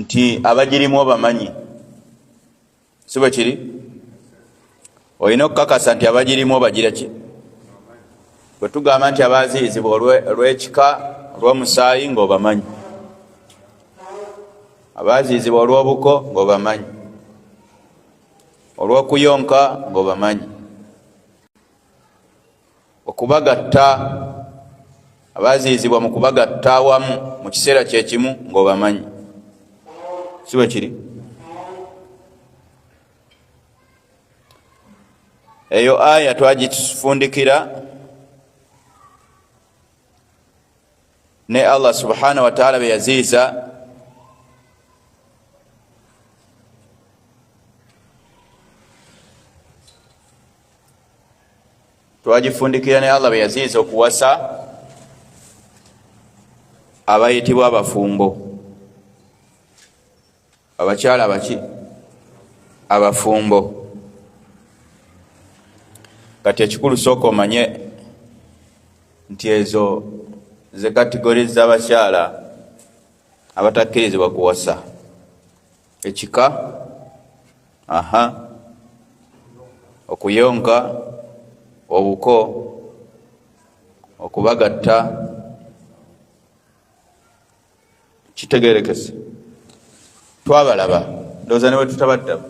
nti abagirimu obamanyi sibo kiri olina okukakasa nti abagirimu obagira ki bwe tugamba nti abaziizibwa olw'ekika olw'omusaayi ng'obamanyi abaziizibwa olw'obuko ng'obamanyi olw'okuyonka ng'obamanyi okubagatta abaziizibwa mu kubagatta awamu mu kiseera kyekimu ng'obamanyi si bwe kiri eyo aya twagifundikira ne Allah subhanahu wa ta'ala be yaziiza twagifundikira ne Allah be yaziiza okuwasa abayitibwa abafumbo abakyala abaki abafumbo kati ekikulu sooka omanye nti ezo ze kategori z'abakyala abatakkirizibwa kuwasa ekika okuyonka obuko okubagatta kitegerekese twabalaba ndowooza ne bwe tutabaddamu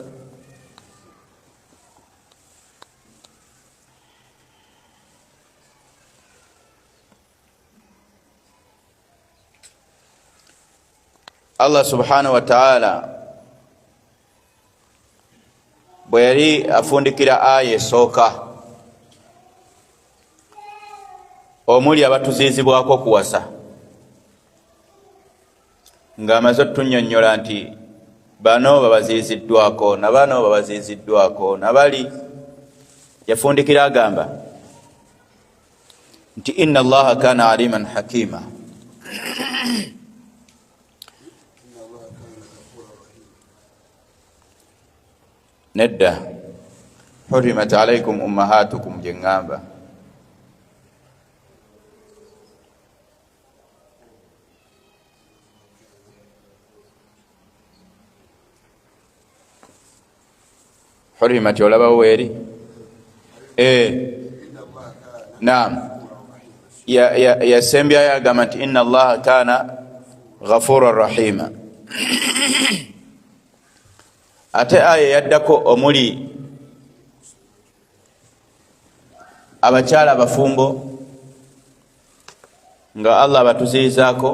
Allah subhanahu wa ta'ala bwe yali afundikira aya esooka omuli abatuziizibwako kuwasa ng'amaze otunnyonnyola nti bano babaziiziddwako na bano babaziiziddwako na bali yafundikira agamba nti inna allaha kana aliman hakima nedda hurimat alaykum ummahatukum jengamba hurimat olabawo weeri naam yasembyayo agamba nti inna allaha kana ghafura rahima ate aya yaddako omuli abakyala abafumbo nga Allah abatuziizaako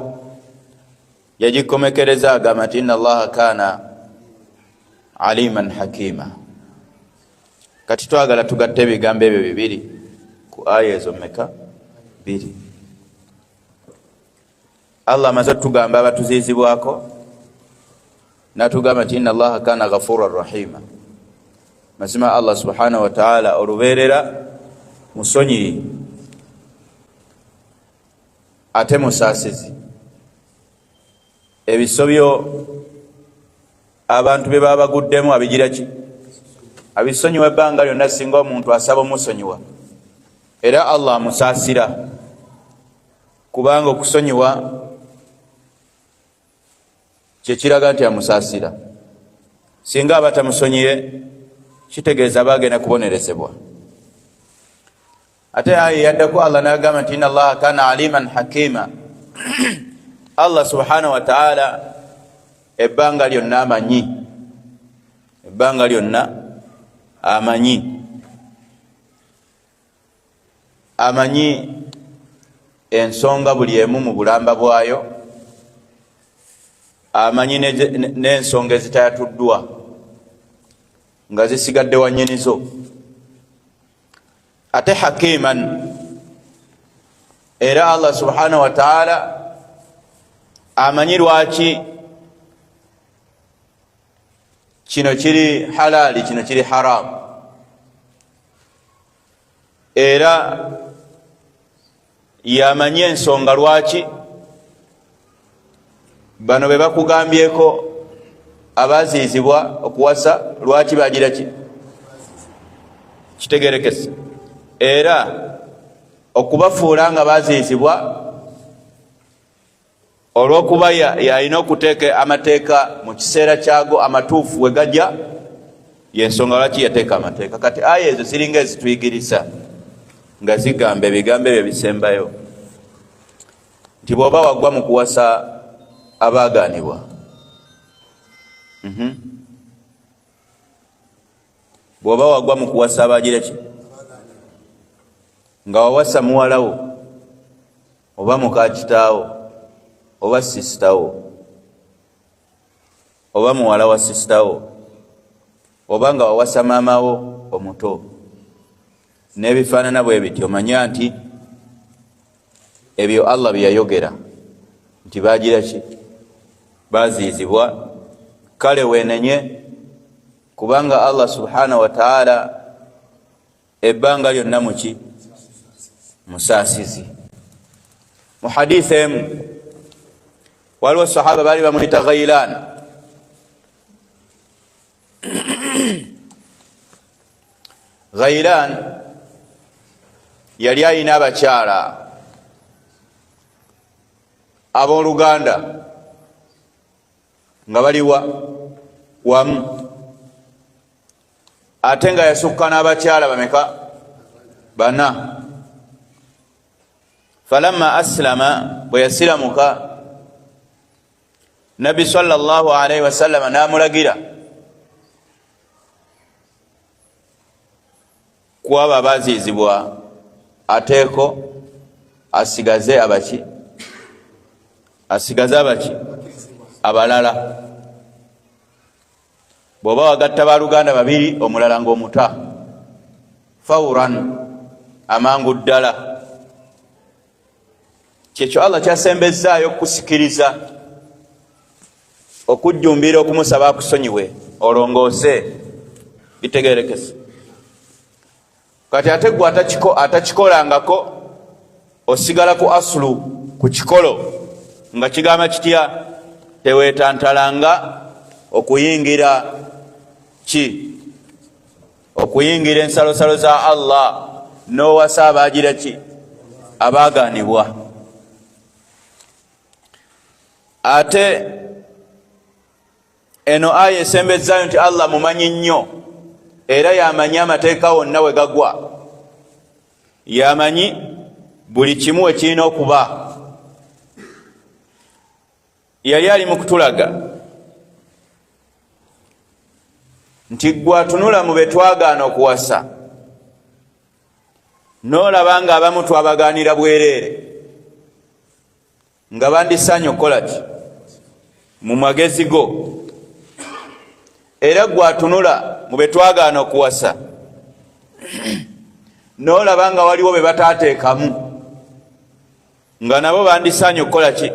yagikomekereza agamba nti inna allaha kana aliman hakima kati twagala tugatte ebigambo ebyo bibiri ku aya ezo mmeka biri Allah amaze tugamba abatuziizibwako natugamba nti inna allaha kana ghafura rahima mazima Allah subhanahu wa ta'ala olubeerera musonyi ate musaasizi ebisobyo abantu be baba baguddemu abigira ki abisonyiwa ebbanga lyonna singa omuntu asaba omusonyiwa era Allah amusaasira kubanga okusonyiwa kyekiraga nti amusaasira singa abatamusonyiye kitegeeza bagenda kubonerezebwa ate aya yaddako Allah n'agamba nti inna allaha kana aliman hakima Allah subhanahu wa ta'ala ebbanga lyonna amanyi ebbanga lyonna amanyi ensonga buli emu mu bulamba bwayo amanyi n'ensonga ezitayatuddwa nga zisigadde wannyinizo ate hakiman era Allah subhanahu wa ta'ala amanyi lwaki kino kiri halali kino kiri haramu era yamanyi ensonga lwaki bano be bakugambyeko abaziizibwa okuwasa lwaki bagira ki kitegerekese era okubafuula nga baziizibwa olw'okuba yalina okuteeka amateeka mu kiseera kyago amatuufu we gajja, yensonga lwaki yateeka amateeka. Kati aya ezo ziringa ezituyigiriza nga zigamba ebigambo ebyo bisembayo nti bw'oba wagwa mu kuwasa abaaganibwa, bw'oba wagwa mu kuwasa abagira ki, nga wawasa muwalawo oba muka kitaawo oba sisitawo oba muwala wa sisitawo oba nga wawasa maamawo omuto n'ebifaanana bwe bityo, manya nti ebyo Allah byeyayogera nti bagira ki, baziizibwa. Kale weenenye, kubanga Allah subhanahu wa ta'ala ebbanga lyonna muki, musaasizi. Mu hadithi emu waliwo sahaba baali bamuyita Ghailan. Ghailan yali alina abakyala abooluganda nga baliwa wamu, ate nga yasukka n'abakyala bameka, bana. Falamma aslama, bwe yasiramuka, Nabbi sallallahu alayhi wasallam n'amulagira kwaba abaziizibwa ateeko asigaze abaki, asigaze abaki, abalala. Bw'oba wagatta baluganda babiri omulala ng'omuta, fawran, amangu ddala. Kyekyo Allah kyasembezaayo okusikiriza, okujjumbira okumusaba akusonyiwe olongoose, bitegerekese. Kati ate gwe atakikolangako osigala ku asulu, ku kikolo nga kigamba kitya, teweetantalanga okuyingira ki, okuyingira ensalosalo za Allah n'owasa abagira ki, abaaganibwa. Ate eno aya esembezaayo nti Allah mumanyi nnyo era yamanyi amateeka wonna we gagwa, yamanyi buli kimu ekirina okuba. Yali ali mu kutulaga nti gwe atunula mu be twagaana okuwasa, n'olaba nga abamu twabagaanira bwereere, nga bandisaanye okukola ki, mu magezi go. Era gwe atunula mu be twagaana okuwasa, n'olaba nga waliwo be bataateekamu, nga nabo bandisaanye okukola ki,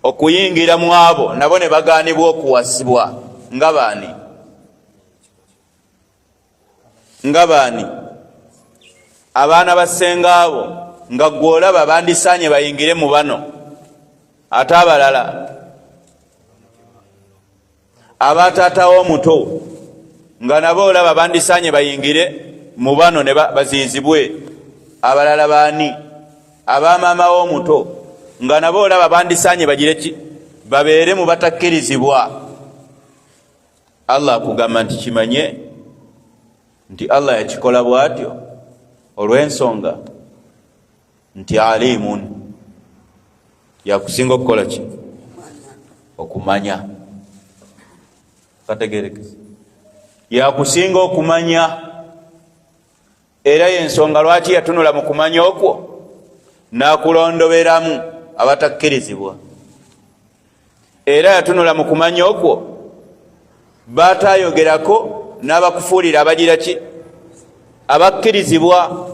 okuyingira mu abo nabo ne bagaanibwa okuwasibwa. Nga baani? Nga baani? Abaana basenga abo nga gwe olaba bandisaanye bayingire mu bano, ate abalala abataatawo omuto nga nabo olaba bandisaanye bayingire mu bano ne baziizibwe. Abalala baani? Abamaama w'omuto nga nabo olaba bandisaanye bagire ki, babeere mu batakkirizibwa. Allah akugamba nti kimanye nti Allah yakikola bw'atyo olw'ensonga nti alimun, yakusinga okukola ki, okumanya. Kategerekese, yakusinga okumanya. Era yensonga lwaki yatunula mu kumanya okwo n'akulondoberamu abatakkirizibwa. Era yatunula mu kumanya okwo baatayogerako n'abakufuulira abagira ki, abakkirizibwa.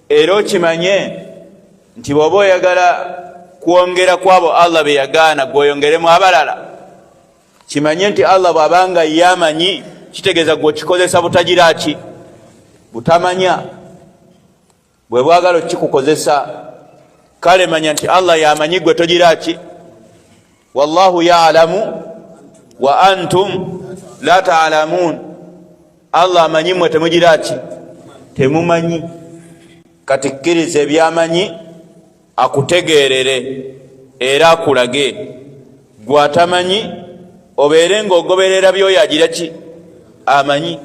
Era okimanye nti bw'oba oyagala kwongera kwabo Allah be yagaana gw'oyongeremu abalala, kimanye nti Allah bw'abanga yamanyi, kitegeeza gwe okikozesa butagira ki, butamanya. Bwe bwagala okikukozesa, kale manya nti Allah yamanyi gwe togira ki. Wallahu ya'lamu wa antum la ta'lamun. Allah amanyi mwe temugira ki, temumanyi. Kati kkiriza ebyamanyi akutegeerere era akulage, gwatamanyi obeere ng'ogoberera byoyo agira ki amanyi.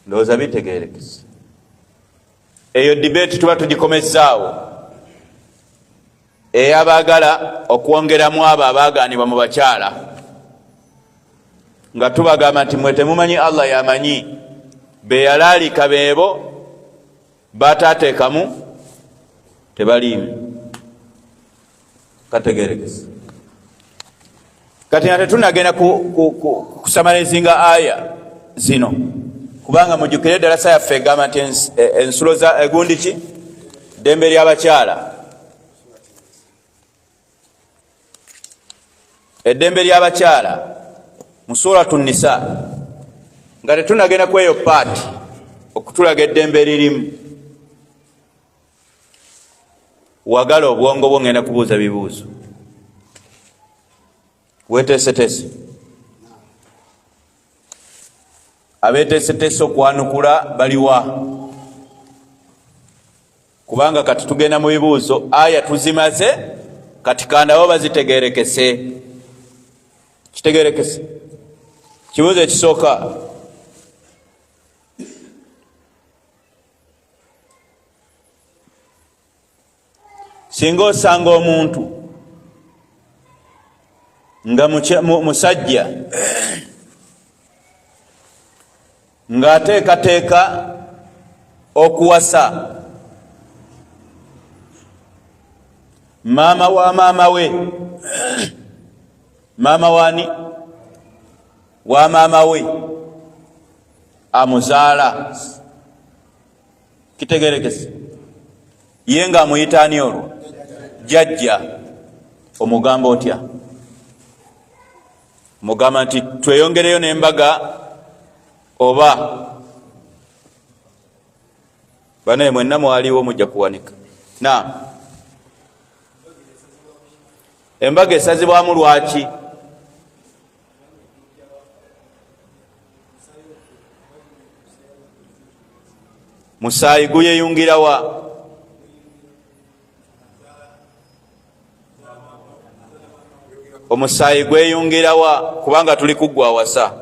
Ndowooza bitegeerekese. Eyo debate tuba tugikomezaawo, ey'abaagala okwongeramu abo abaaganibwa mu bakyala, nga tubagamba nti mwe temumanyi Allah yamanyi, be yalaalika beebo, bataateekamu tebaliimu. Kategeerekese. Kati nga tetunagenda kusamalizinga aya zino, kubanga mujjukire eddarasa yaffe egamba nti ensulo za egundi ki ddembe ly'abakyala. Eddembe ly'abakyala mu suratu Nisa, nga tetunagenda kweyo paati okutulaga eddembe lirimu. Wagala obwongo bwo ngenda kubuuza bibuuzo. Weteeseteese. Abeeteeseteese okwanukula baliwa? Kubanga kati tugenda mu bibuuzo, aya tuzimaze, kati kandawo bazitegeerekese. Kitegeerekese. Kibuuzo ekisooka, singa osanga omuntu nga musajja ng'ateekateeka okuwasa maama wa maama we, maama wani wa maama we amuzaala, kitegeerekese, ye ng'amuyita ani olwo? Jjajja. Omugamba otya? Mugamba nti tweyongereyo n'embaga oba banaye mwenna mwaliwo mujja kuwanika. Naam. Embaga esazibwamu lwaki? Musaayi guyeyungira wa? Omusaayi gweyungira wa? Kubanga tuli kuggwa awasa.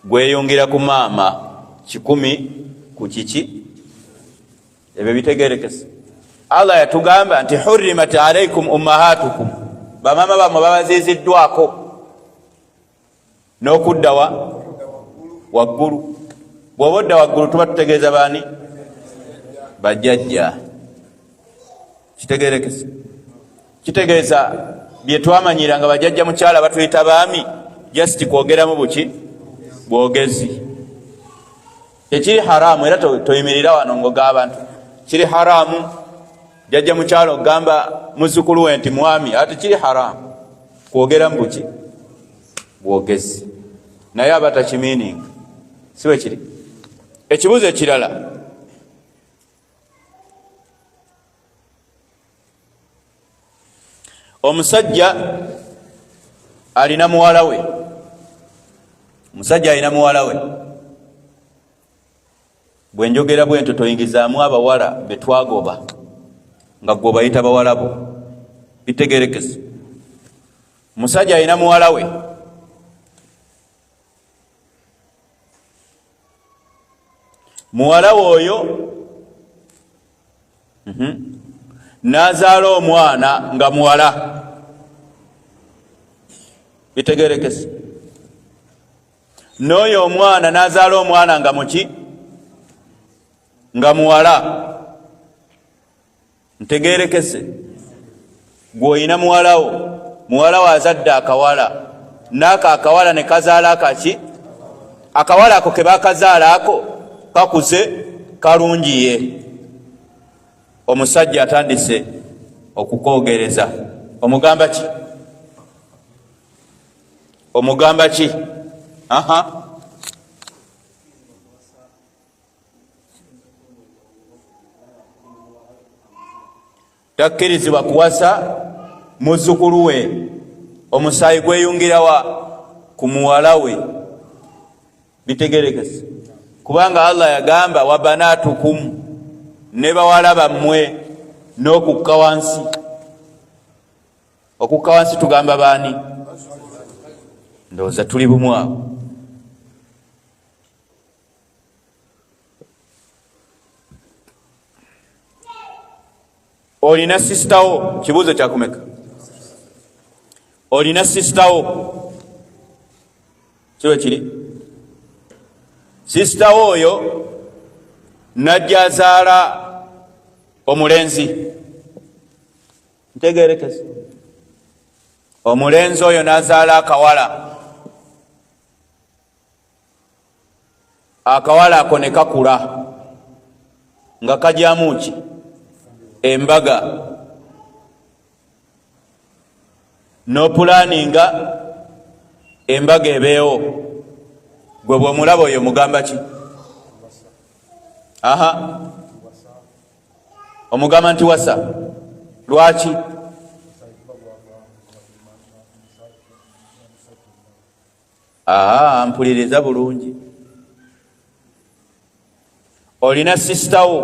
Gweyungira ku maama, 10 ku kiki? Ebyo bitegeerekese. Allah yatugamba nti hurrimat alaykum ummahatukum, bamaama bamwe babaziiziddwako n'okudda waggulu. Bw'oba odda waggulu tuba tutegeeza baani? Bajjajja. Kitegeerekese. Kitegeeza bye twamanyira nga bajjajja mukyala batuyita baami, just kwogeramu buki bwogezi. Tekiri haramu, era toyimirira wano ng'ogamba nti kiri haramu jjajja mukyala ogamba muzzukulu we nti mwami, ate kiri haramu kwogeramu buki bwogezi. Naye aba takimiininga, si bwe kiri. Ekibuuzo ekirala, omusajja alina muwala we, omusajja alina muwala we. Bwe njogera bwento toyingizaamu abawala be twagoba nga gwe obayita bawala bo. Bitegeerekese. Omusajja alina muwala we, muwala we oyo n'azaala omwana nga muwala. Bitegeerekese. N'oyo omwana n'azaala omwana nga muki? Nga muwala. Ntegeerekese. Gw'olina muwala wo, muwala wo azadde akawala, n'ako akawala ne kazaala akaki? Akawala ako ke baakazaala ako kakuze kalungiye. Omusajja atandise okukoogereza. Omugamba ki? Omugamba ki? Takkirizibwa kuwasa muzzukulu we. Omusaayi gweyungira wa? Ku muwala we. Bitegeerekese. kubanga Allah yagamba wa banatukum ne bawala bammwe n'okukka wansi. Okukka wansi tugamba baani? Ndowooza tuli bumu awo. Olina sisitawo, kibuuzo kyakumeka? Olina sisitawo, kiwe kiri? Sisitawo oyo najja azaala omulenzi. Ntegeerekese? Omulenzi oyo n'azaala akawala. Akawala ako ne kakula nga kajyamu ki? Embaga. N'opulaaninga embaga ebeewo. Gwe bw'omulaba oyo mugamba ki? Aha. Omugamba nti wasa. Lwaki? Aha, mpuliriza bulungi. Olina sisitawo,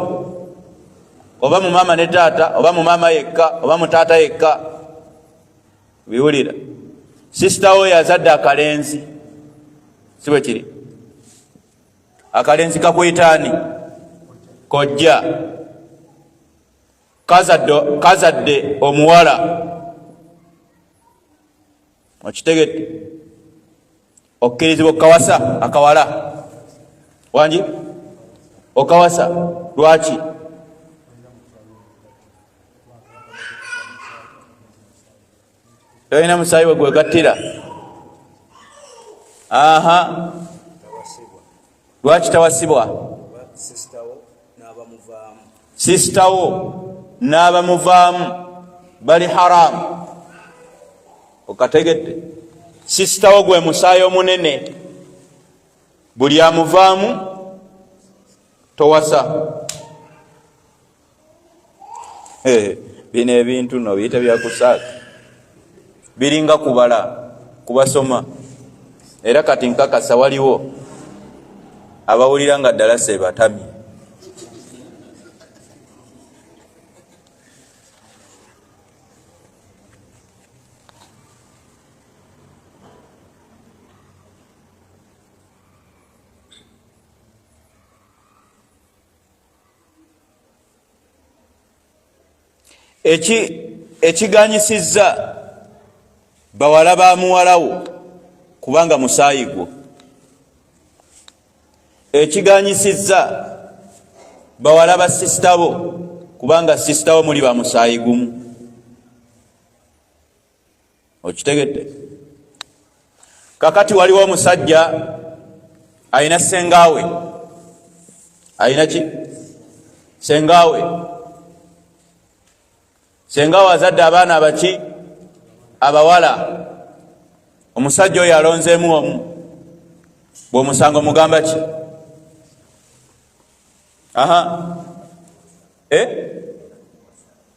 oba mu mama ne taata, oba mu mama yekka, oba mu taata yekka. Biwulira. Sisitawo yazadde akalenzi. Si bwe kiri? Akalenzi kakuyitaani? Kojja. Kazadde omuwala. Okitegedde? Okkirizibwa okawasa akawala. Wangi? Okawasa. Lwaki? Toyina musaayi we gwegattira? Aha. Lwaki tawasibwa? Sisitawo n'abamuvaamu bali haramu. Okategedde? Sisitawo gwe musaayi omunene. Buli amuvaamu towasa. Bino ebintu no biyita byakusaaka. Biringa kubala, kubasoma. Era kati nkakasa waliwo abawulira nga ddala sebatamye. Ekiganyisizza bawala ba muwalawo kubanga musaayi gwo. Ekiganyisizza bawala ba sisitabo kubanga sisitabo muli ba musaayi gumu. Okitegedde? Kakati waliwo omusajja ayina sengaawe. Ayina ki? Sengaawe. Sengaawe azadde abaana abaki? Abawala. Omusajja oyo alonzeemu omu. Bw'omusanga omugamba ki? Aha.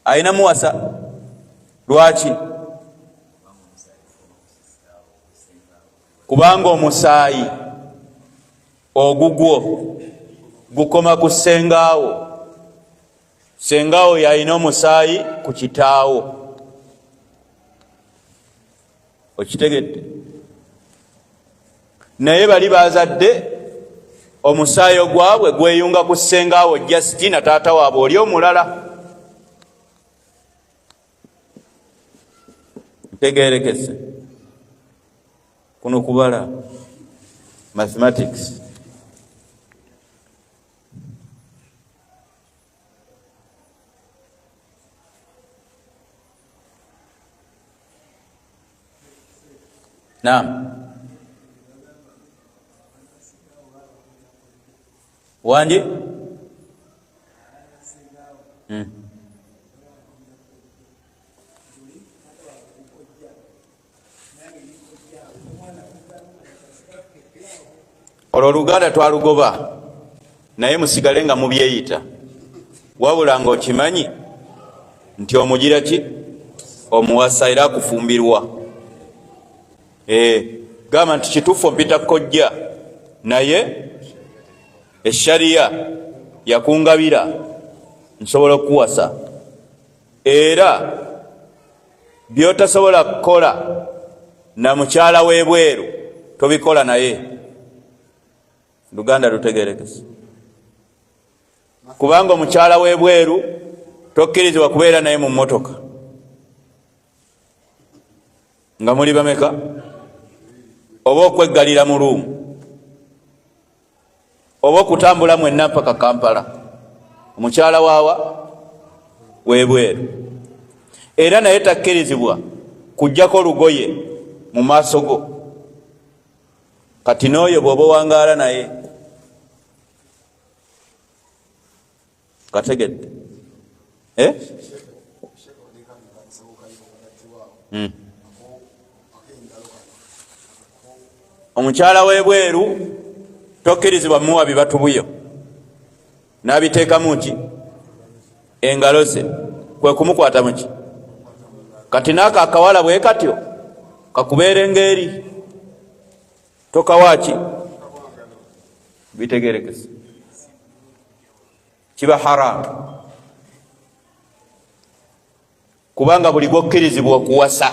Ayina muwasa. Lwaki? Kubanga omusaayi ogugwo gukoma ku sengaawo. Sengaawo yalina omusaayi ku kitaawo. Okitegedde? Naye bali bazadde omusaayi ogwabwe gweyunga ku sengaawo Justin na taata waabwe oli omulala. Ntegeerekese? Kuno kubala mathematics. Naam. Wanji? Oluganda twalugoba naye musigale nga mubyeyita. Wabula nga okimanyi nti omugira ki? Omuwasa era kufumbirwa. Gamba nti kituufu mpita kojja naye eshariya yakungabira nsobola okuwasa era byotasobola kukola na mukyala webweru tobikola naye. Luganda lutegerekese kubanga omukyala webweru tokkirizibwa kubeera naye mu mmotoka nga muli bameka oba okweggalira mu luumu oba okutambula mwenna mpaka Kampala. Omukyala waawa webweru era naye takkirizibwa kujjako olugoye mu maaso go. Kati n'oyo bw'oba wangaala naye kategedde omukyala webweru tokkirizibwa muwa bibatu buyo n'abiteekamu ki engalo ze kwe kumukwata muki. Kati n'ako akawala bwe katyo kakubeera engeri tokawaki bitegerekese kiba haramu kubanga buli gwokkirizibwa okuwasa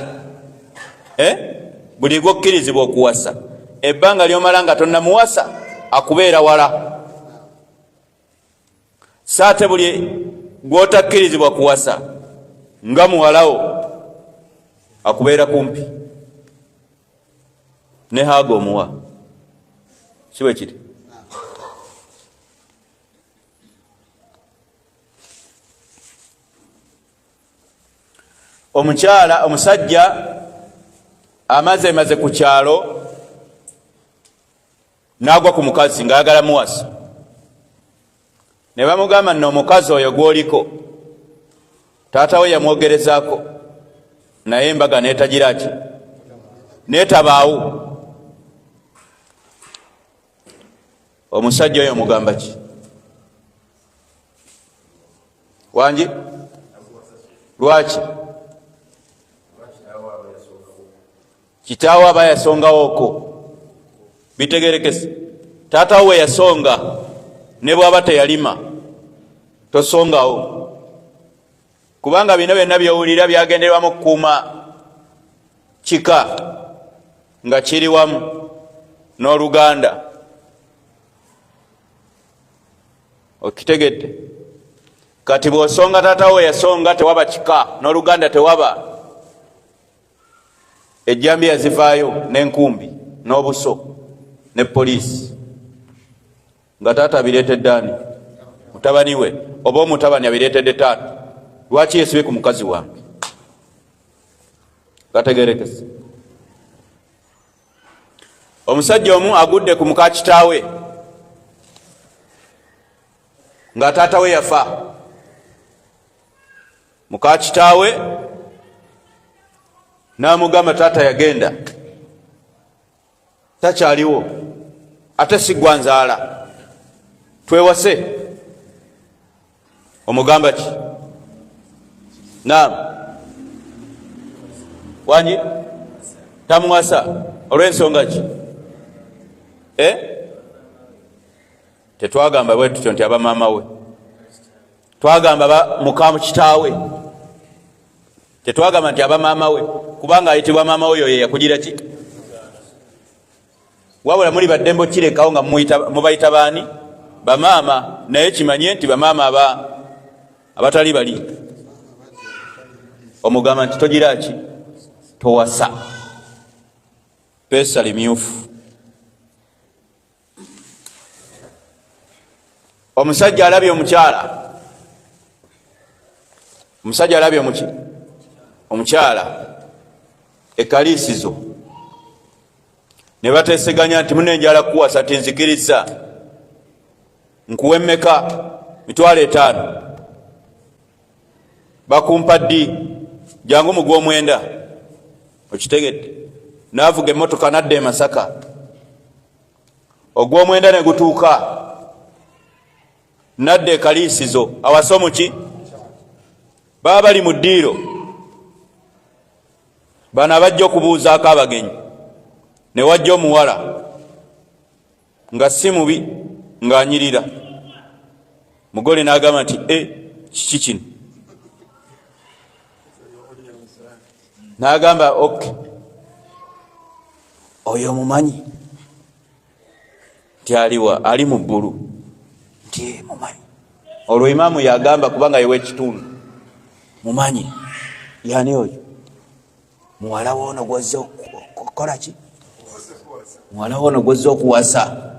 buli gwokkirizibwa okuwasa ebbanga lyomala nga tonnamuwasa akubeera wala. Saate buli gwotakkirizibwa kuwasa nga muwalawo akubeera kumpi ne haga omuwa siwe kiri. Omukyala omusajja amaze ku kyalo n'agwa ku mukazi ng'ayagala muwasa ne bamugamba nno omukazi oyo gwoliko taata we yamwogerezaako naye embaga neetagira ki neetabaawo. Omusajja oyo mugamba ki wangi lwaki kitaawo aba yasongawooko bitegerekese. Taata we yasonga ne bw'aba teyalima tosongawo kubanga bino byonna byowulira byagenderwamu okukuuma kika nga kiri wamu n'Oluganda. Okitegedde? Kati bw'osonga taata we yasonga tewaba kika n'Oluganda tewaba, ejjambiya zivaayo n'enkumbi n'obuso ne poliisi nga taata abireetedde ani mutabani we oba omutabani abireetedde taata. Lwaki yesibe ku mukazi wange? Gategerekese. Omusajja omu agudde ku muka kitaawe nga taata we yafa. Muka kitaawe n'amugamba taata yagenda takyaliwo ate sigwa nzaala twewase. Omugamba ki? Naam wanyi tamuwasa olw'ensonga ki? Tetwagamba bwe tutyo nti aba maama we, twagamba muka kitaawe, tetwagamba nti aba maama we kubanga ayitibwa maama we oyo yakugira ki? Wabula muli baddembo kirekawo nga mubayita baani? Bamaama. Naye kimanye nti bamaama abatali bali. Omugamba nti togira ki? Towasa. Pesa limyufu. Omusajja alabye omukyala. Omusajja alabye omukyala ekaliisizo ne bateeseganya nti munenjala kuwasa tinzikiriza nkuwa emmeka? 5,000. Bakumpa ddi? Jangu mu gw'omwenda. Okitegedde? Naavuga emmotoka nadda e Masaka. Ogw'omwenda ne gutuuka nadda e Kaliisizo awasa omuki? Baba bali mu ddiiro. Bano abajja okubuuzaako abagenyi ne wajja omuwala nga si mubi ng'anyirira. Mugole n'agamba nti kiki kino? N'agamba okay, oyo mumanyi nti aliwa ali mu bbulu nti mumanyi. Olwo imaamu yagamba kubanga yewe ekitundu, mumanyi yani oyo muwala wono gwazze okukola ki? Muwala wono gwazze okuwasa.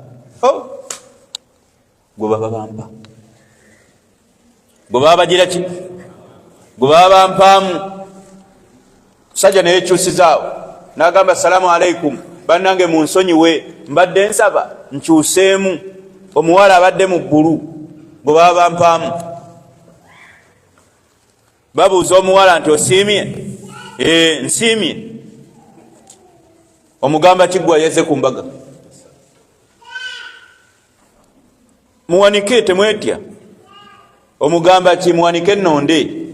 Gwe baba bampa, gwe baba bagira ki? Gwe baba bampaamu. Sajja naye kyusizaawo n'agamba salaamu alaikum, bannange munsonyiwe, mbadde nsaba nkyuseemu omuwala abadde mu ggulu, gwe baba bampaamu. Babuuza omuwala nti osiimye? Nsiimye. Omugamba kiggwa yeze ku mbaga. Muwanike temwetya. Omugamba ki? Muwanike ennonde.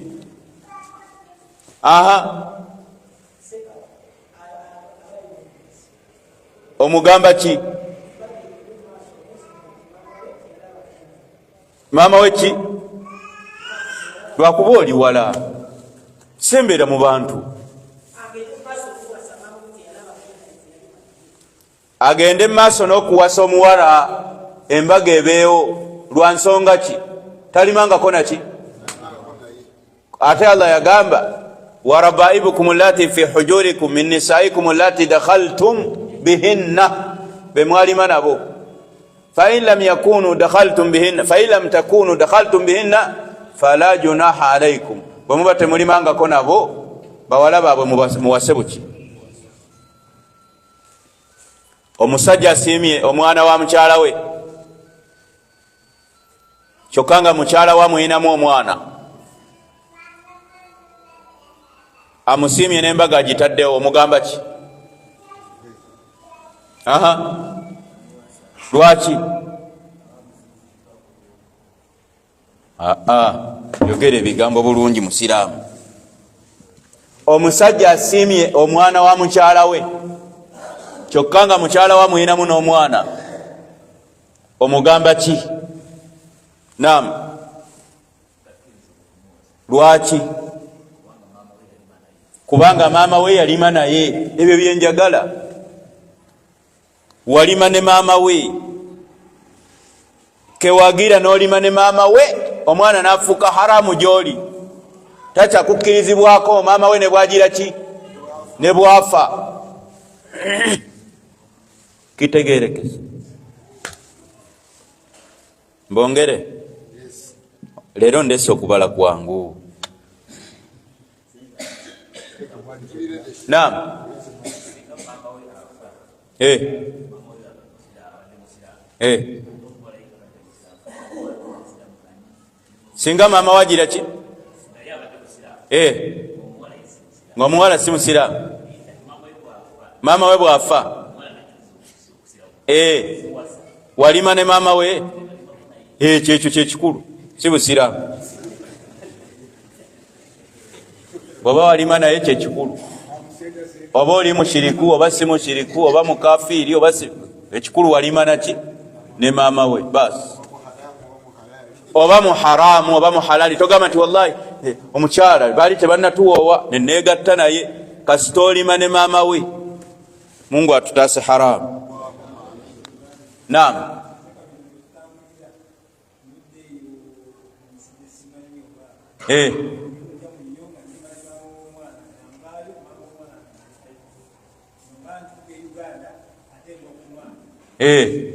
Aha. Omugamba ki? Maama we ki? Lwakuba oli wala, sembera mu bantu. Agende maaso n'okuwasa omuwala, embaga ebeewo. Lwa nsonga ki? Talimangako naki? Ate Allah yagamba warabaibukum allati fi hujurikum min nisaikum allati dakhaltum bihinna, bemwalima nabo. Fain lam yakunu dakhaltum bihinna, fain lam takunu dakhaltum bihinna fala junaha alaikum, bwemuba temulimangako nabo bawala baabwe muwase buki. Omusajja asiimye omwana wa mukyala we, kyokka nga mukyala wa muyinamu omwana, amusiimye n'embaga agitaddewo, omugamba ki? Aha. Lwaki? Yogera ebigambo bulungi musiraamu. Omusajja asiimye omwana wa mukyala we, kyokka nga mukyala wa muyinamu n'omwana, omugamba ki? Naam. Lwaki? Kubanga maama we yalima naye. Ebyo byenjagala. Walima ne maama we, kewagira n'olima ne maama we, omwana n'afuuka haramu gy'oli, takyakukkirizibwako. Maama we ne bwagira ki? Ne bwafa. Kitegeerekese. Mbongere? Leero ndese okubala kwangu. Naam. Singa maama wagira ki? Nga omuwala si musiraamu, maama we bwafa, walima ne maama we, kyekyo kyekikulu, si busiraamu. Bw'oba walima naye kyekikulu. Oba oli mushiriku oba si mushiriku, oba mukafiiri oba si, ekikulu walima naki? Ne maama we basi. Oba muharamu oba muhalali, togamba nti wallahi omukyala baali tebannatuwoowa neneegatta naye, kasita olima ne maama we. Mungu atutaase haramu. Naam.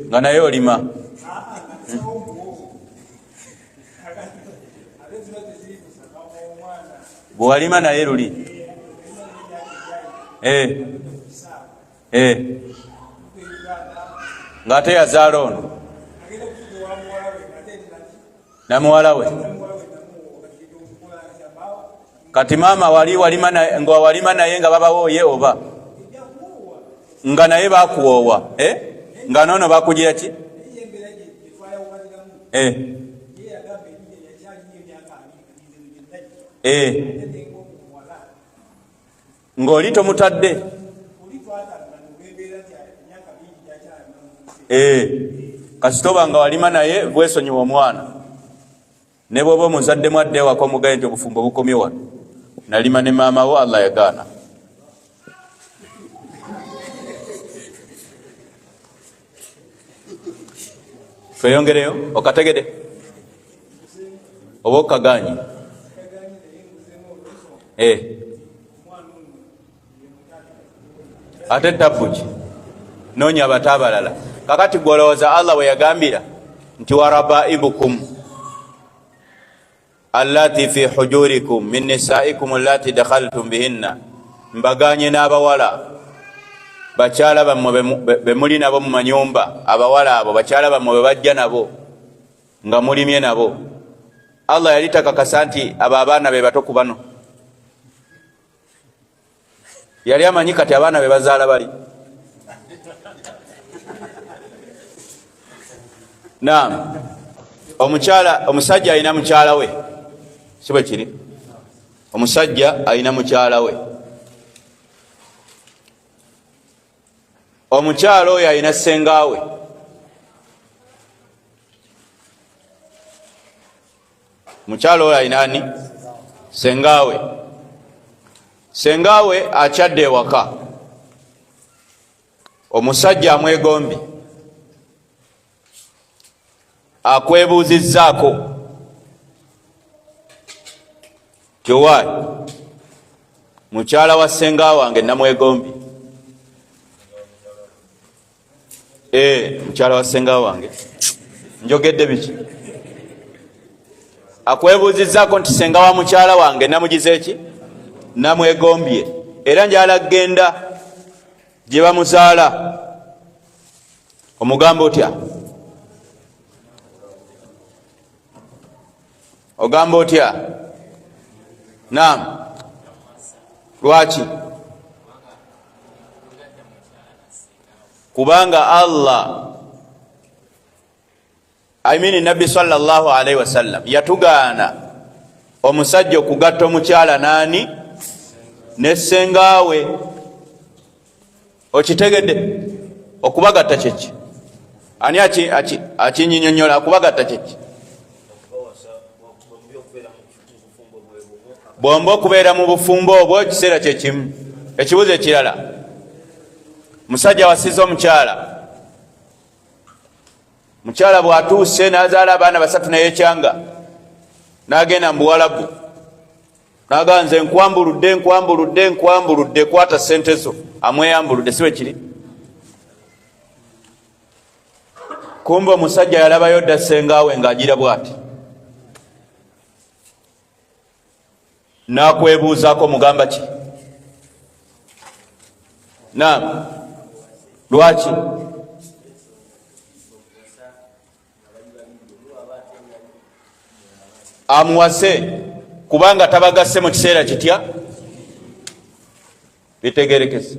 Nga naye olima. Bwalima naye luli. Ng'ate yazaala ono na muwala we. Kati maama walima naye nga babawooye oba nga naye bakuwoowa, nga noono bakugira ki? Ng'oli tomutadde. kasitoba nga walima naye bwesonyiwa omwana ne bwoba omuzadde mwadde wako mugaye nti obufumbo bukomye wano nalima ne maama wo Allah yagaana tweyongereyo okategede oba okaganyi ate tabuki nonya abatabalala kakati gwolowooza Allah we yagambira nti warabaibukum allati fi hujurikum min nisaikum allati dakhaltum bihinna mbaganye n'abawala bakyala bammwe bemuli nabo mu manyumba abawala abo bakyala bammwe bebajja nabo nga mulimye nabo Allah yalitakakasa nti abo abaana be bato ku bano yali amanyi kati abaana be bazaala bali naam omusajja alina mukyala we sibe kiri omusajja alina mukyala we omukyala oyo alina ssengawe mukyala oyo alina ani sengawe akyadde ewaka omusajja amwegombye akwebuuzizzaako tyowayi mukyala wa senga wange namwegombye mukyala wa senga wange njogedde biki akwebuuzizzaako nti senga wa mukyala wange namugize eki namwegombye era njala genda gye bamuzaala omugamba otya ogamba otya naam lwaki kubanga Allah Nabbi sallallahu alaihi wasallam yatugaana omusajja okugatta omukyala nani ne sengawe okitegedde okubagatta kyeki ani akinyinyonyola okubagatta kyeki bwomba okubeera mu bufumbo obwo ekiseera kyekimu ekibuzo ekirala musajja wasiza mukyala bwatuuse nazaala abaana basatu nayekyanga nagenda mu Buwalabu naga nze nkwambuludde kwata sente zo amweyambuludde sibe kiri kumbe omusajja yalabayo dda sengawe ng'agira bw'ati nakwebuuzaako mugamba ki naam lwaki amuwase kubanga tabagasse mu kiseera kitya bitegerekese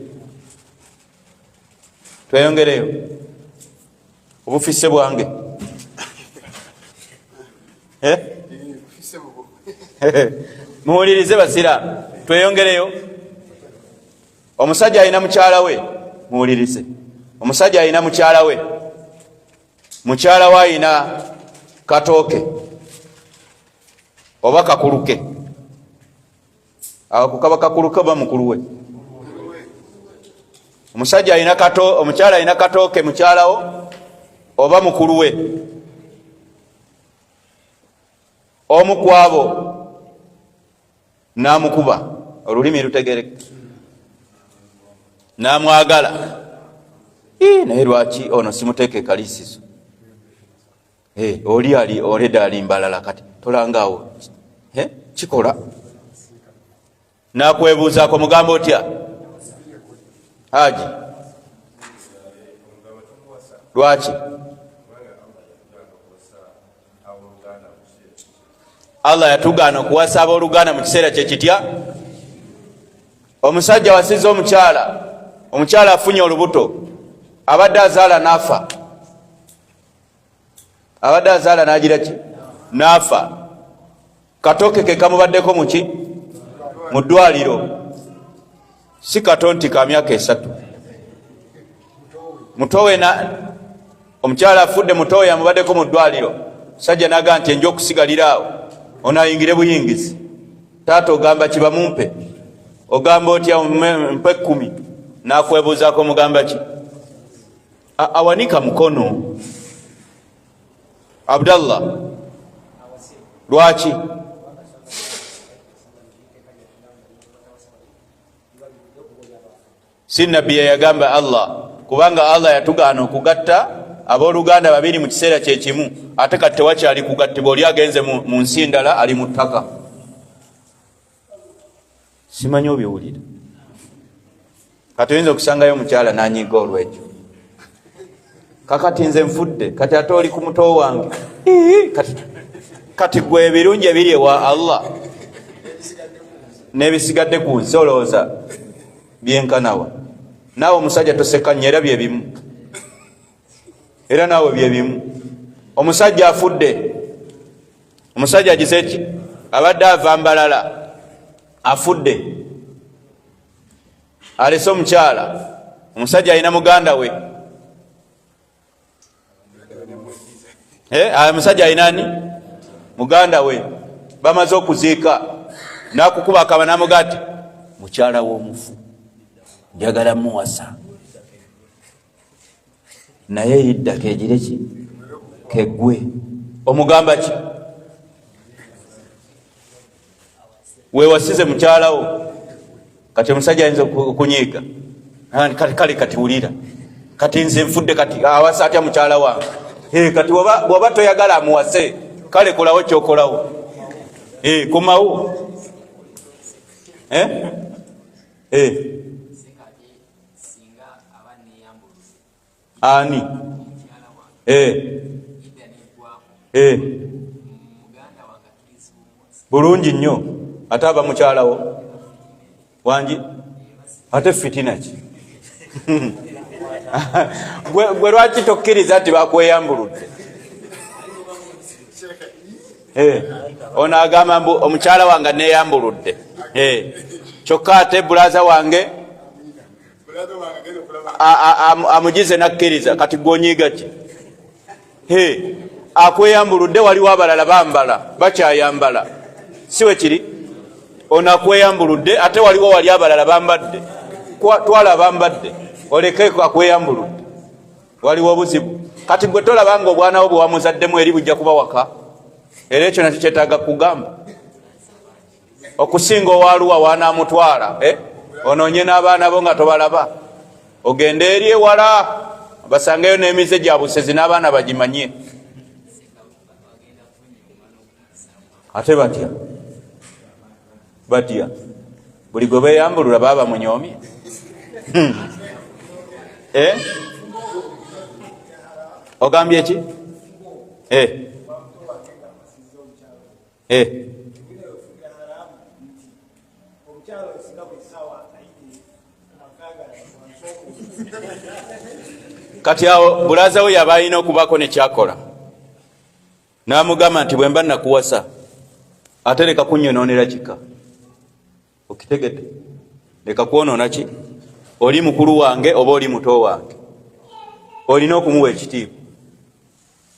tweyongereyo obufisse bwange muwulirize basira tweyongereyo omusajja alina mukyala we muwulirize omusajja alina mukyala we mukyala we alina katooke oba kakuluke akukaba kakuluke oba mukulu we omusajja alina omukyala alina katooke mukyalawo oba mukulu we omu kwabo namukuba olulimi lutegereke namwagala naye lwaki ono simuteeke kalisizo oli oleda alimbalala kati tolangawo kikola nakwebuuzaako mugamba otya haji lwaki Allah yatugaana okuwasa abooluganda mu kiseera kyekitya omusajja wasiza omukyala afunye olubuto abadde azaala n'afa abadde azaala n'agira ki n'afa katooke ke kamubaddeko muki mu ddwaliro si kato nti ka myaka 3 mutowe omukyala afudde mutoya mubaddeko mu ddwaliro sajja naga nti enja okusigaliraawo onayingire buyingizi taata ogamba kibamumpe ogamba otya mpe 10 nakwebuuzaako mugamba ki awanika mukono Abdallah lwaki si nabbi yagamba Allah kubanga Allah yatugaana okugatta abooluganda babiri mu kiseera kyekimu ate kati tewakyali kugattibwa oli agenze mu nsi ndala ali mu ttaka simanyi obiwulira kati oyinza okusangayo omukyala nanyiga olwekyo kakati nze nfudde kati ate oli ku muto wange kati gwe ebirungi ebiri ewa Allah n'ebisigadde ku nsi olowooza byenkanawa naawe omusajja tosekanya era bye bimu era naawe bye bimu omusajja afudde omusajja agize ki abadde ava mbalala afudde alese omukyala omusajja alina muganda we omusajja alinani muganda we bamaze okuziika nakukuba akaba namugati mukyala w'omufu njagala muwasa naye yidda kegire ki keggwe omugamba ki wewasize mukyalawo kati omusajja ayinza okunyiiga kale kati wulira kati nze nfudde kati awasa atya mukyala wange kati bw'oba toyagala amuwase kale kolawo kyokolawo kumawo ani bulungi nnyo ate aba mukyalawo wangi ate fitina ki gwe lwaki tokkiriza nti bakweyambuludde ono agamba mbu omukyala wange neyambuludde kyokka ate bulaza wange amugize nakkiriza kati gwonyiiga ki akweyambuludde waliwo abalala bambala bakyayambala siwe kiri ono akweyambuludde ate waliwo wali abalala bambadde twala bambadde oleke akweyambuludde waliwo obuzibu kati gwe tolabanga obwanawo bwe wamuzaddemu eri bujja kuba waka era ekyo nakyo kyetaaga kugamba okusinga owaaluwa waanamutwala onoonye n'abaana bo nga tobalaba ogende eri ewala basangeyo n'emize gya busezi n'abaana bagimanye ate batya buli gwe beeyambulula baba munyoomye ogambye eki kati awo bulaza we yaba alina okubako nekyakola n'amugamba nti bwe mba nakuwasa ate leka kunnyonoonera kika okitegedde leka kwonoona ki oli mukulu wange oba oli muto wange olina okumuwa ekitiibwa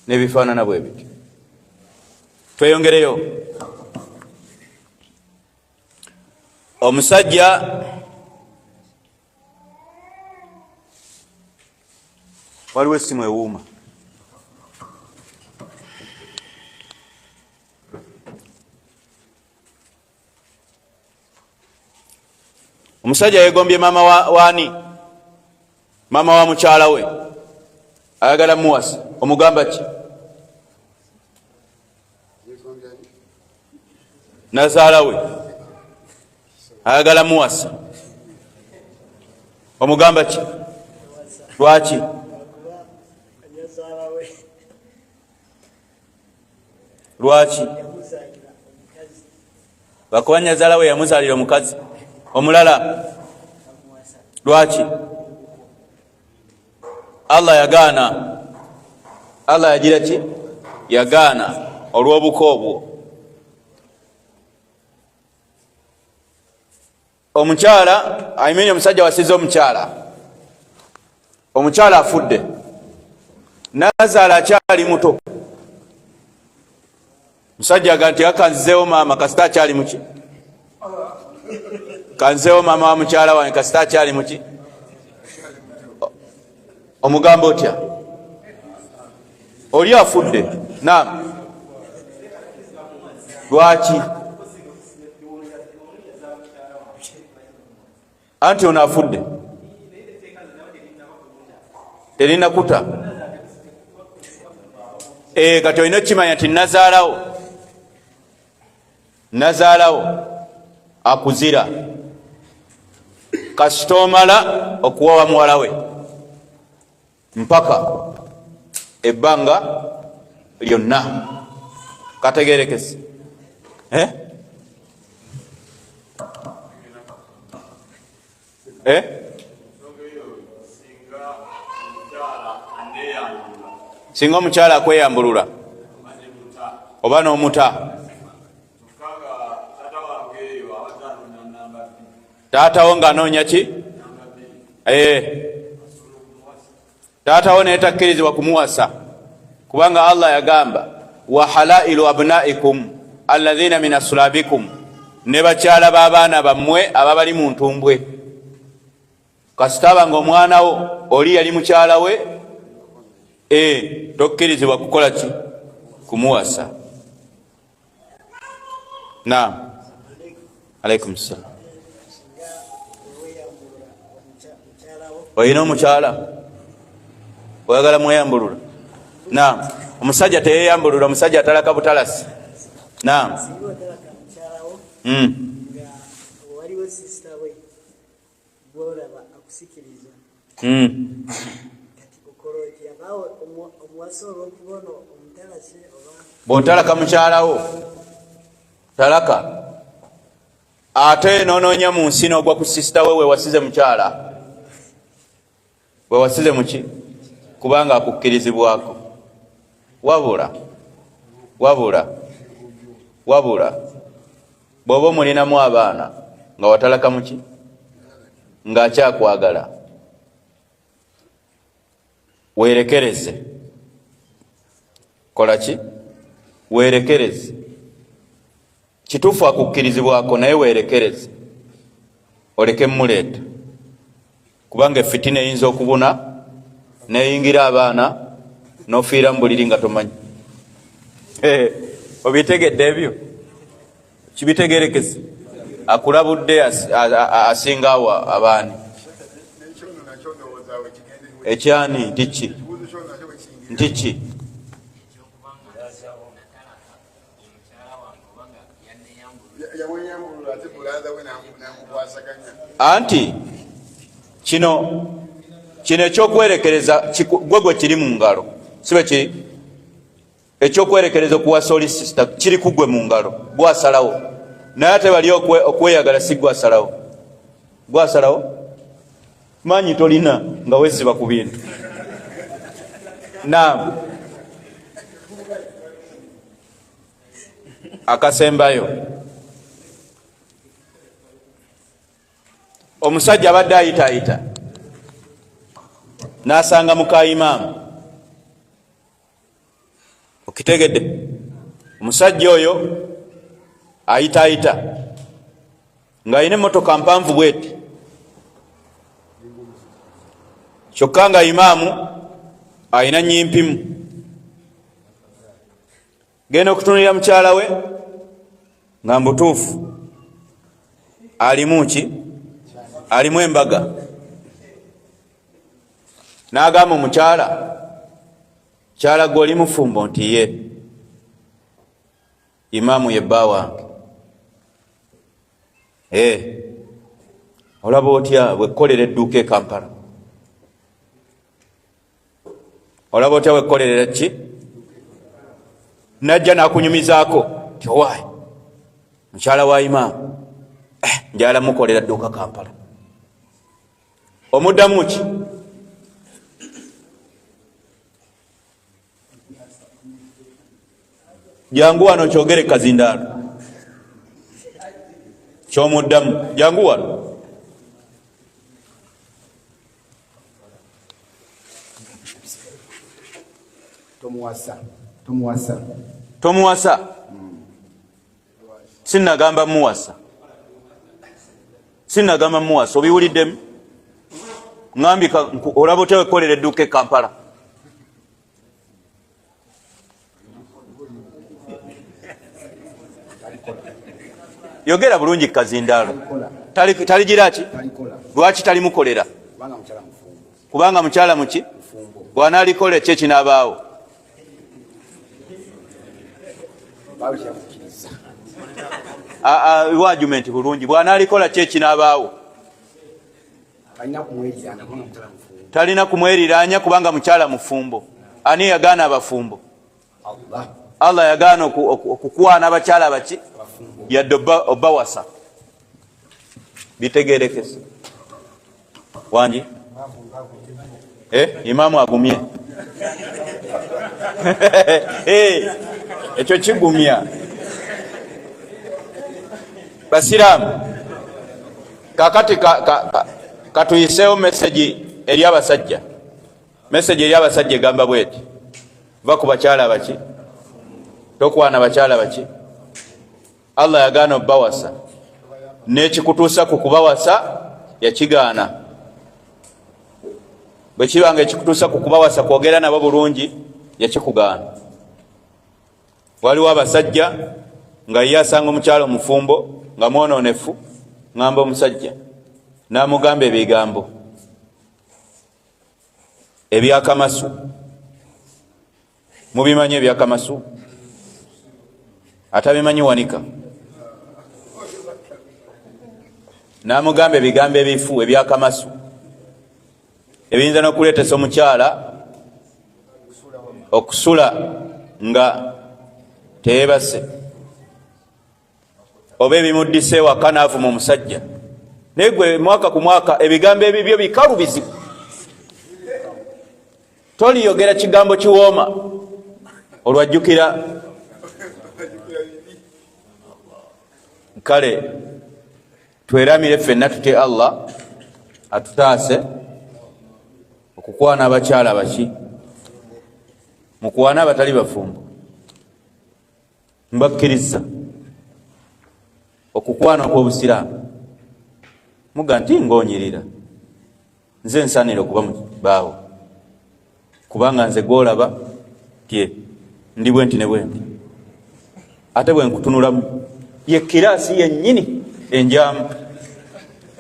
n'ebifaanana bwe bityo tweyongereyo omusajja waliwo essimu ewuuma omusajja yegombye maama waani maama wa mukyala we ayagala muwasa omugamba ki nazaala we ayagala muwasa omugamba ki lwaki lwaki bakuba nyazaala we yamuzaalira omukazi omulala lwaki Allah yagaana Allah yagira ki yagaana olw'obuko obwo omukyala ayimenya omusajja wasize omukyala afudde nazaala akyali muto. Musajja aganti akanzeewo maama kasita akyali muki, kanzeewo maama wa mukyala wange kasita akyali muki. Omugambo otya? Oli afudde. Naam. Lwaki? Anti ono afudde. Terina kuta. Kati olina kimanya nti nazaalawo akuzira kasita omala okuwawa muwala we mpaka ebbanga lyonna. Kategerekese. Singa omukyala akweyambulula oba n'omuta, taatawo ng'anoonya ki? Taatawo naye takkirizibwa kumuwasa, kubanga Allah yagamba wa halailu abnaikum alladhina min aslabikum, ne bakyala b'abaana bammwe ababali mu ntumbwe. Kasita abanga omwana wo oli yali mukyala we, tokkirizibwa kukola ki? Kumuwasa. Naam. Alaikum salam. Oyina omukyala oyagala mweyambulula? Naam. Omusajja teyeyambulula, omusajja atalaka butalasi. Naam. Bw'ontalaka mukyalawo, talaka ate n'onoonya mu nsi n'ogwa ku sisita we wewasize mukyala, wewasize muki? Kubanga akukkirizibwako. Wabula bw'oba omulinamu abaana nga watalaka muki, ng'akyakwagala, weerekereze. Kola ki? Weerekereze. Kituufu akukkirizibwako naye weerekereze, oleke muleeta, kubanga effitina eyinza okubuna neyingira abaana n'ofiira mu buliri nga tomanyi. Obitegedde ebyo? Kibitegerekese. Akulabudde asingawo abaani. Ekyani ntiki? Ntiki? Anti kino ekyokwerekereza gwe kiri mu ngalo, sibe kiri? Ekyokwerekereza okuwasa oli sisita kiri kugwe mu ngalo, gwasalawo. Naye ate bali okweyagala si gwasalawo. Gwasalawo? Manyi tolina nga weesiba ku bintu. Naam. Akasembayo, omusajja abadde ayitaayita n'asanga muka imaamu. Okitegedde? Omusajja oyo ayitaayita ng'alina emmotoka mpanvu bweti, kyokka nga imaamu alina nnyimpimu. Genda okutunulira mukyala we nga mbutuufu alimu ki? Alimu embaga. N'agamba omukyala, kyala gwe oli mufumbo nti ye imaamu ye bba wange. Olaba otya bwekkolera edduuka e Kampala? Olaba otya bwekkolera ki? Najja n'akunyumizaako ti owaayi mukyala wa imaamu njala mukolera dduuka Kampala. Omuddamu ki? Jangu wano kyogere Kazindaalo. Kyomuddamu jangu wano. tomuwasa sinagamba muwasa obiwuliddemu ngambika olaba otewekolera edduuka e Kampala yogera bulungi Kazindaalo taligiraki lwaki talimukolera kubanga mukyala muki bw'anaalikola ekyo ekinaabaawo argument bulungi bw'anaalikola ki ekinaabaawo talina kumweriranya kubanga mukyala mufumbo. Ani yagaana abafumbo? Allah yagaana okukwana abakyala baki yadde obawasa. Bitegerekese wangi Imamu agumye ekyo kigumya. Basiraamu kakati katuyiseewo meseji eri abasajja. Meseji eri abasajja egamba bweti va ku bakyala baki tokwana bakyala baki Allah yagaana obbawasa n'ekikutuusa ku kubawasa yakigaana. Bwe kibanga ekikutuusa ku kubawasa kwogera nabo bulungi yakikugaana. Waliwo abasajja nga ye asanga omukyalo omufumbo nga mwononefu ngamba omusajja n'amugamba ebigambo ebyakamasu. Mubimanyi ebyakamasu? Atabimanyi wanika. N'amugamba ebigambo ebifu ebyakamasu ebiyinza n'okuleetesa omukyala okusula nga teebase oba ebimuddise ewaka n'avuma omusajja. Naye gwe mwaka ku mwaka ebigambo ebibyo bikalu bizibu. Toliyogera kigambo kiwooma olwajjukira. Kale tweramire ffenna tutye Allah atutaase okukwana abakyala baki mukwana abatali bafumbo. Mbakkiriza okukwana okw'obusiraamu muga nti ng'onyirira nze nsaanira okuba mubaawo kubanga nze gw'olaba tye ndi bwenti ne bwenti ate bwe nkutunulamu ye kiraasi yennyini enjaamu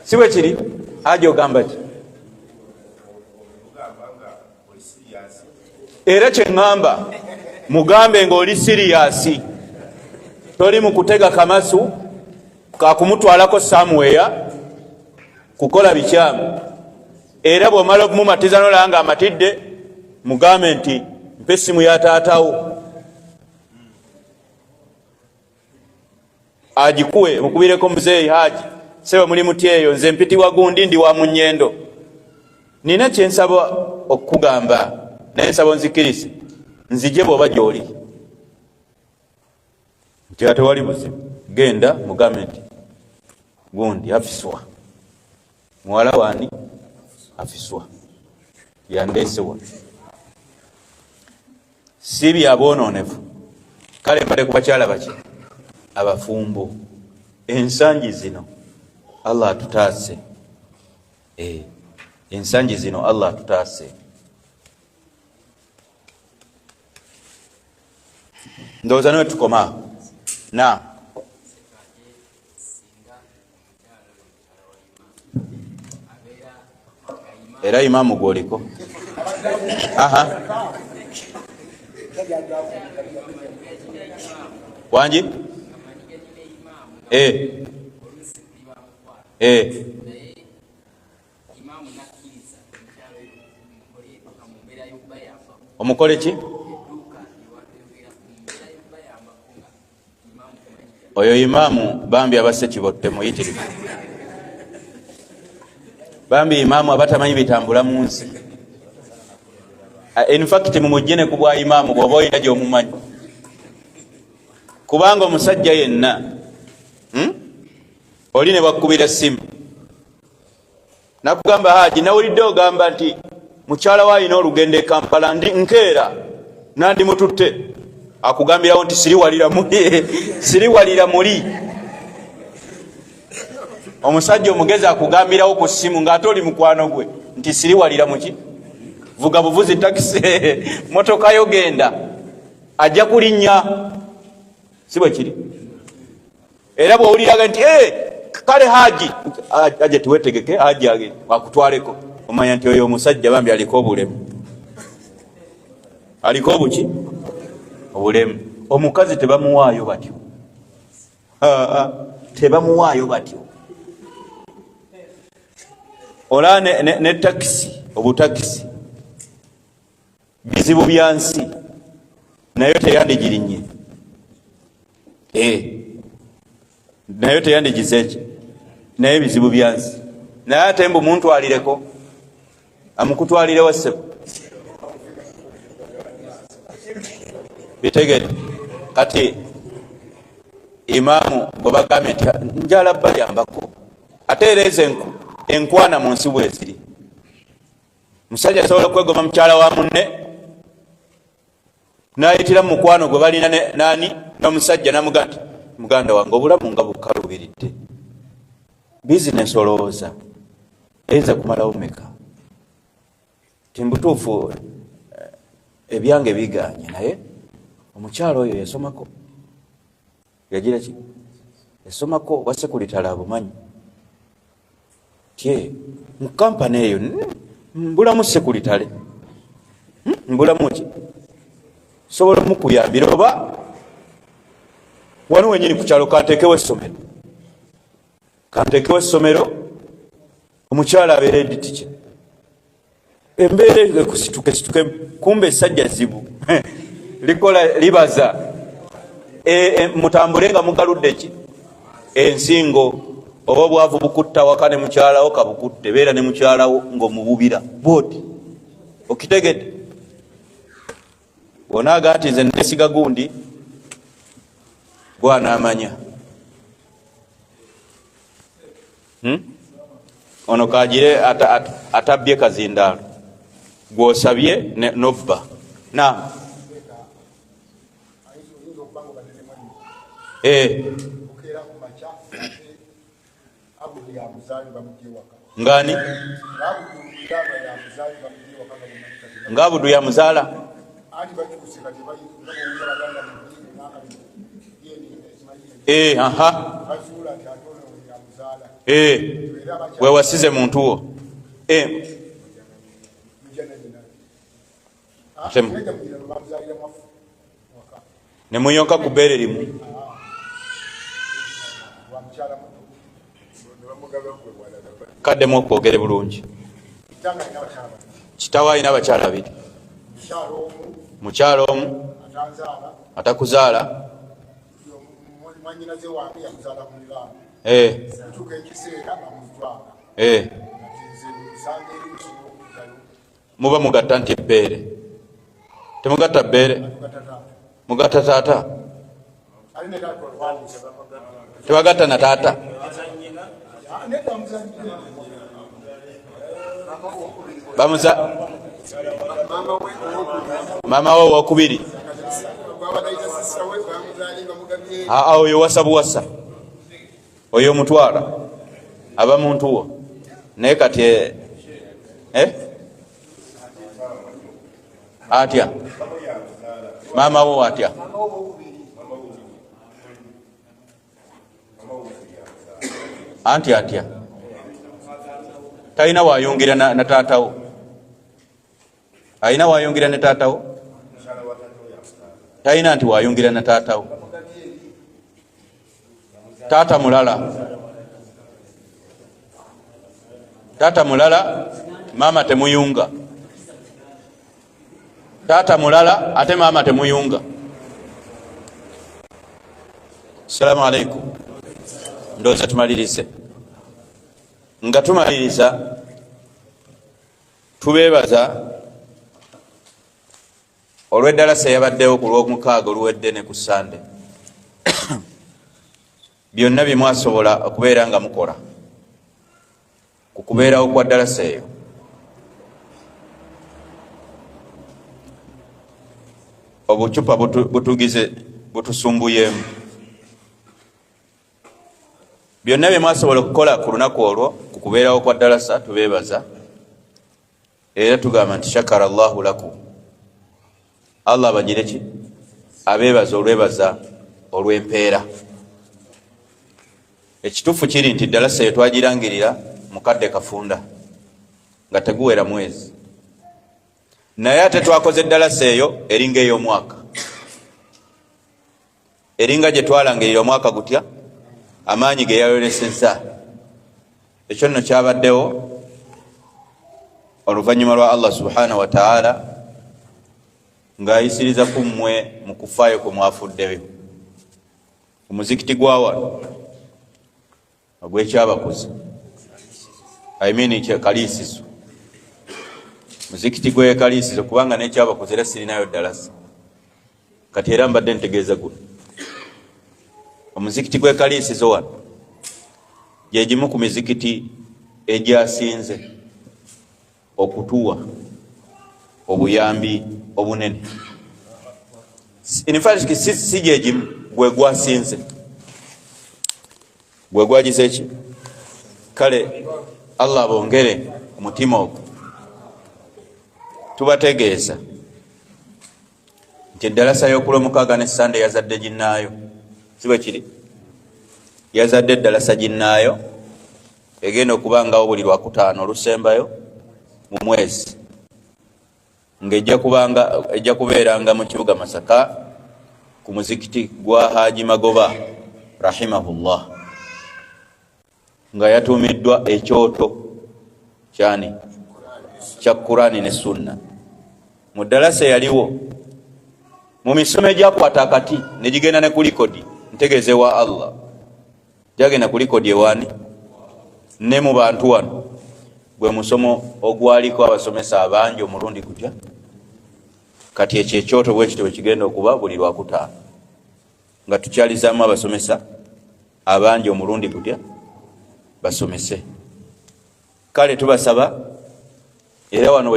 si bwe kiri aja ogamba ki era kye ŋŋamba mugambe ng'oli siriyasi toli mu kutega kamasu kakumutwalako samweya kukola bikyamu. Era bw'omala okumumatiza n'olaba nga amatidde mugambe nti mpa essimu ya taatawo agikuwe mukubireko muzeeyi Haji seba muli muti eyo nze mpitibwa gundi ndi wa Munyendo. Nina kye nsaba okukugamba naye nsaba onzikirize nzije bw'oba gy'oli nti ate wali buzibu genda mugambe nti gundi afiswa muwala wani afiswa yandeesewa si byaboononefu. Kale mbadde ku bakyala baki abafumbo ensangi zino Allah atutaase. Ensangi zino Allah atutaase. Ndowooza niwe tukoma na era imamu gwoliko wangi omukole ki oyo imamu bambi abasse kibotte muyitirivu. Bambi imamu abatamanyi bitambula mu nsi. In fact mumujjene ku bwa imamu bw'oba olina gy'omumanyi kubanga omusajja yenna oli ne bakkubira essimu nakugamba Haji nawulidde ogamba nti mukyala wa alina olugendo e Kampala ndi nkeera nandi mututte akugambirawo nti siri walira muli omusajja omugezi akugambirawo ku ssimu ng'ate oli mukwano gwe nti siri walira muki vuga buvuzi takisi motoka yo genda ajja kulinnya si bwe kiri era bw'owuliraga nti kale haji aje tuwetegeke haji age akutwaleko omanya nti oyo omusajja bambi aliko obulemu aliko obuki obulemu omukazi tebamuwaayo batyo tebamuwaayo batyo ola ne takisi obutakisi bizibu byansi nayo teyandigirinnye nayo teyandigizeeki naye bizibu byansi naye ate mbu muntwalireko amukutwalirewo ssebo bitegere kati imaamu bwe bagambye nti njala balyambako ate ereeza enkwana mu nsi bweziri musajja asobola okwegoma mukyala wa munne nayitira mu mukwano gwe balina nani n'omusajja namuga nti muganda wange obulamu nga bukalubiridde bizinesi olowooza eyinza kumalawo meka timbutuufu ebyange biganye naye omukyalo oyo yasomako yagira ki yasomako wa sekulitale abumanyi tye mu kampani eyo mbulamu sekulitale mbulamu ki sobola mukuyambira oba wano wenyini ku kyalo kantekewo essomero omukyala abeera editiki embeera kusituke kumbe essajja zibu likola libaza mutambule nga mugaludde ki ensingo oba obwavu bukutta waka ne mukyalawo kabukutte beera ne mukyalawo ng'omububira bwoti okitegedde bonaaga nti nze nesiga gundi gwanaamanya ono kagire atabbye kazindaalo gwosabye nobba na ngani nga Abudu ya muzaala wewasize muntu wo nemuyonka ku bbeere limu kaddemu okwogere bulungi kitawo alina abakyala babiri mukyalo omu atakuzaala muba mugatta nti ebbeere temugatta bbeere mugatta taata tebagatta na taata mama we owokubiri oyo wasa buwasa oyo omutwala aba muntu wo naye kati atya mama wo atya anti atya talina wayungira na taatawo alina wayungira ne taatawo talina nti wayungira na taatawo taata mulala mama temuyunga taata mulala ate mama temuyunga. Assalamu alaikum. Ndoza tumalirize nga tumaliriza tubeebaza olw'eddalasa yabaddewo ku lw'omukaaga oluwedde ne ku Sande byonna bye mwasobola okubeera nga mukola ku kubeerawo kwa ddalasa eyo. obucupa butugize butusumbuyemu. Byonna bye mwasobola okukola ku lunaku olwo ku kubeerawo kwa dalasa tubeebaza, era tugamba nti shakara Allahu lakum, Allah abagire ki abeebaza olwebaza olw'empeera. Ekituufu kiri nti dalasa eyo twagirangirira mukadde kafunda nga teguwera mwezi, naye ate twakoze dalasa eyo eringa ey'omwaka, eringa gye twalangirira omwaka gutya amaanyi ge yayolesezza. Ekyo nno kyabaddewo oluvannyuma lwa Allah subhanahu wa ta'ala ng'ayisiriza ku mmwe mu kufaayo kwe mwafuddeyo. Omuzikiti gwa wano ogw'Ekyabakuzi, Kaliisizo, muzikiti gwe Kaliisizo, kubanga n'Ekyabakuzi era sirinayo dalasa kati era mbadde ntegeeza guno. Omuzikiti gwe Kaliisizo wano gye gimu ku mizikiti egyasinze okutuwa obuyambi obunene. In fact si gye gimu, gwe gwasinze, gwe gwagize ki. Kale Allah bongere omutima ogwo. Tubategeeza nti eddalasa y'okulomukaaga ne Sande yazadde ginnaayo, sibe kiri, yazadde eddalasa ginnaayo egenda okubangawo buli Lwakutaano olusembayo mu mwezi, ng'ejja kubeeranga mu kibuga Masaka ku muzikiti gwa Haji Magoba rahimahullah, nga yatuumiddwa ekyoto kyani kya Qur'ani ne Sunna. Mu dalasa yaliwo mu misomo egyakwata akati ne gigenda ne ku likodi ntegeeze wa Allah, gyagenda ku likodi ewaani ne mu bantu wano, gwe musomo ogwaliko abasomesa abangi omulundi gutya. Kati ekyo ekyoto bwe kityo kigenda okuba buli Lwakutaano, nga tukyalizaamu abasomesa abangi omulundi gutya basomese. Kale tubasaba, era wano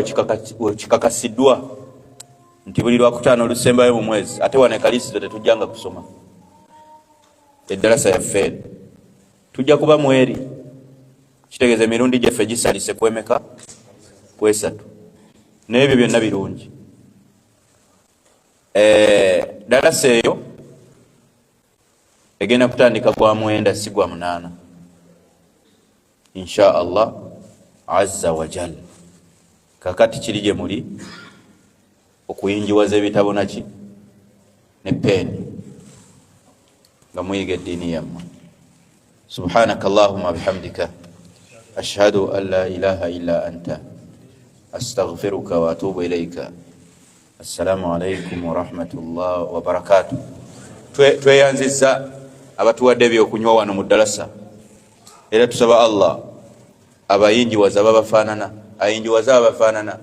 wekikakasiddwa nti buli Lwakutaano olusembayo mu mwezi, ate wano Kaliisizo tetujjanga kusoma eddalasa yaffe, tujja kuba mweri, kitegeeza emirundi gyaffe gisalise kwemeka kwesatu, n'ebyo byonna birungi. Dalasa eyo egenda kutandika gwa 9 si gwa 8 insha Allah azza wa jalla. Kakati kiri gye muli okuyinjiwaza ebitabo naki ne peni nga muyiga eddiini yammwe. Subhanaka Allahumma bihamdika ashhadu an la ilaha illa anta astaghfiruka wa atubu ilayka. Assalamu alaikum wa rahmatullah wa barakatuh. Tweyanziza abatuwadde ebyokunywa wano mu dalasa, era tusaba Allah abayinjiwaza ababafaanana, ayinjiwaza abafaanana,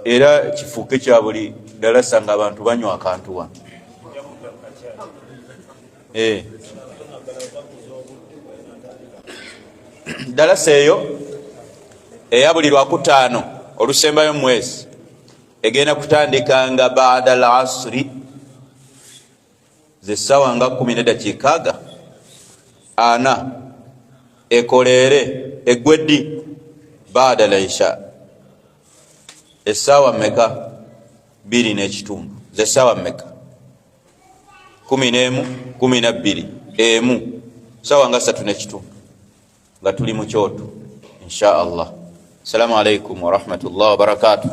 era kifuuke kya buli dalasa nga abantu banywa akantu wano. Dalasa eyo eya buli Lwakutaano olusembayo mu mwezi egenda kutandika nga baada al-asri zessaawa nga 10:40 ekoleere eggweddi baada al-isha essaawa mmeka 2:30 zessaawa mmeka 11 12 emu ssaawa nga 3:30 nga tuli mu kyoto insha Allah. Assalamu alaikum wa rahmatullahi wa barakatuh.